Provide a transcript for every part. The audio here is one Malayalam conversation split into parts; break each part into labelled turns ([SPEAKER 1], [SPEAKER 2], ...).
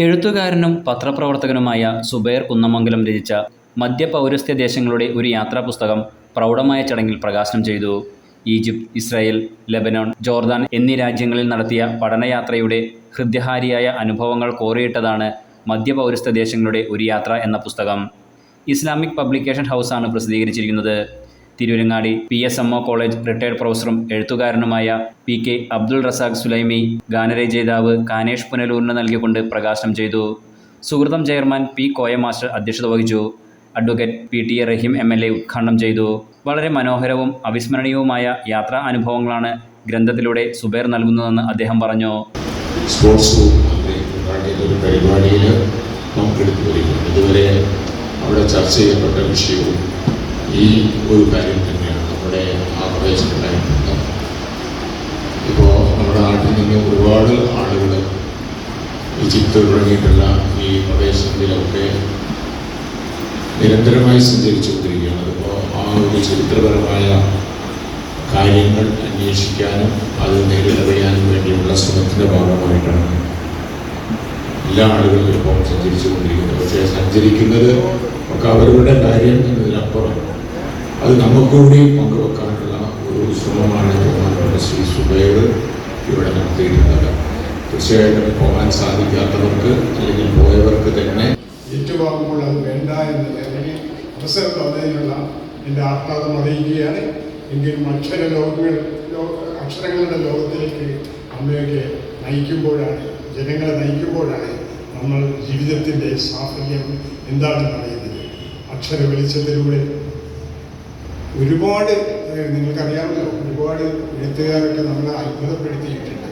[SPEAKER 1] എഴുത്തുകാരനും പത്രപ്രവർത്തകനുമായ സുബൈർ കുന്നമംഗലം രചിച്ച മധ്യപൗരസ്ത്യ ദേശങ്ങളുടെ ഒരു യാത്രാപുസ്തകം പ്രൗഢമായ ചടങ്ങിൽ പ്രകാശനം ചെയ്തു. ഈജിപ്ത്, ഇസ്രായേൽ, ലെബനോൻ, ജോർദാൻ എന്നീ രാജ്യങ്ങളിൽ നടത്തിയ പഠനയാത്രയുടെ ഹൃദ്യഹാരിയായ അനുഭവങ്ങൾ കോറിയിട്ടതാണ് മധ്യപൗരസ്ത്യ ദേശങ്ങളുടെ ഒരു യാത്ര എന്ന പുസ്തകം. ഇസ്ലാമിക് പബ്ലിക്കേഷൻ ഹൗസാണ് പ്രസിദ്ധീകരിച്ചിരിക്കുന്നത്. തിരൂരങ്ങാടി PSMO കോളേജ് റിട്ടയർഡ് പ്രൊഫസറും എഴുത്തുകാരനുമായ PK അബ്ദുൾ റസാഖ് സുലൈമി ഗാനരചയിതാവ് കാനേഷ് പുനലൂരിന് നൽകിക്കൊണ്ട് പ്രകാശനം ചെയ്തു. സുഹൃതം ചെയർമാൻ P. കോയ മാസ്റ്റർ അധ്യക്ഷത വഹിച്ചു. അഡ്വക്കേറ്റ് PTA റഹീം MLA ഉദ്ഘാടനം ചെയ്തു. വളരെ മനോഹരവും അവിസ്മരണീയവുമായ യാത്രാ അനുഭവങ്ങളാണ് ഗ്രന്ഥത്തിലൂടെ സുബൈർ നൽകുന്നതെന്ന് അദ്ദേഹം പറഞ്ഞു.
[SPEAKER 2] പരിപാടിയിൽ ഇതുവരെ അവിടെ ചർച്ച ചെയ്യപ്പെട്ട വിഷയവും ഈ ഒരു കാര്യം തന്നെയാണ്. നമ്മുടെ ആ പ്രദേശത്തുണ്ടായിരുന്നത് ഇപ്പോൾ നമ്മുടെ നാട്ടിൽ നിന്ന് ഒരുപാട് ആളുകൾ ഈജിപ്ത് തുടങ്ങിയിട്ടുള്ള ഈ പ്രദേശങ്ങളിലൊക്കെ നിരന്തരമായി സഞ്ചരിച്ചു കൊണ്ടിരിക്കുകയാണ്. അതിപ്പോൾ ആ ഒരു ചരിത്രപരമായ കാര്യങ്ങൾ അന്വേഷിക്കാനും അത് നേരിട്ടറിയാനും വേണ്ടിയുള്ള ശ്രമത്തിൻ്റെ ഭാഗമായിട്ടാണ് എല്ലാ ആളുകളും ഇപ്പോൾ സഞ്ചരിച്ചു കൊണ്ടിരിക്കുന്നത്. പക്ഷേ സഞ്ചരിക്കുന്നത് ഒക്കെ അവരുടെ കാര്യം എന്നതിനപ്പുറം അത് നമുക്കുകൂടി പങ്കുവെക്കാനുള്ള ഒരു ശ്രമമാണ് ബഹുമാനപ്പെട്ട ശ്രീ സുബൈർ ഇവിടെ നടത്തിയിട്ടുള്ളത്. തീർച്ചയായിട്ടും പോകാൻ സാധിക്കാത്തവർക്ക് അല്ലെങ്കിൽ പോയവർക്ക് തന്നെ
[SPEAKER 3] ഏറ്റുവാങ്ങുമ്പോൾ അത് വേണ്ട എന്ന് അല്ലെങ്കിൽ അവസരം തന്നതിനുള്ള എൻ്റെ ആഹ്ലാദം അറിയിക്കുകയാണ്. എങ്കിലും അക്ഷരങ്ങളുടെ ലോകത്തിലേക്ക് അമ്മയൊക്കെ നയിക്കുമ്പോഴാണ്, ജനങ്ങളെ നയിക്കുമ്പോഴാണ് നമ്മൾ ജീവിതത്തിൻ്റെ സാഫല്യം എന്താണെന്ന് അറിയുന്നത്. അക്ഷര വെളിച്ചത്തിലൂടെ ഒരുപാട് നിങ്ങൾക്കറിയാമല്ലോ, ഒരുപാട് എഴുത്തുകാരൊക്കെ നമ്മളെ അത്ഭുതപ്പെടുത്തിയിട്ടുണ്ട്.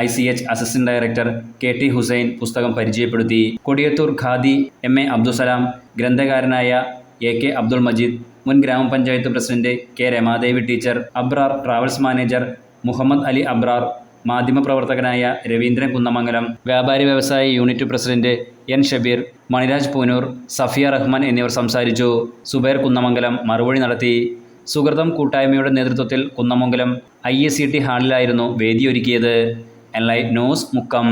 [SPEAKER 1] ICH assistant director KT Hussain പുസ്തകം പരിചയപ്പെടുത്തി. കൊടിയത്തൂർ ഖാദി MA അബ്ദുസലാം, ഗ്രന്ഥകാരനായ AK അബ്ദുൾ മജീദ്, മുൻ grama panchayat president K Ramadevi teacher, Abrar travels manager Muhammad Ali Abrar, മാധ്യമപ്രവർത്തകനായ രവീന്ദ്രൻ കുന്നമംഗലം, വ്യാപാരി വ്യവസായ unit president N Shabeer, Maniraj Poonoor, Safiya Rahman എന്നിവർ സംസാരിച്ചു. സുബൈർ കുന്നമംഗലം മറുപടി നടത്തി. സുഹൃതം കൂട്ടായ്മയുടെ നേതൃത്വത്തിൽ കുന്നമംഗലം IACT ഹാളിലായിരുന്നു വേദിയൊരുക്കിയത്. Enlight news, Mukkam.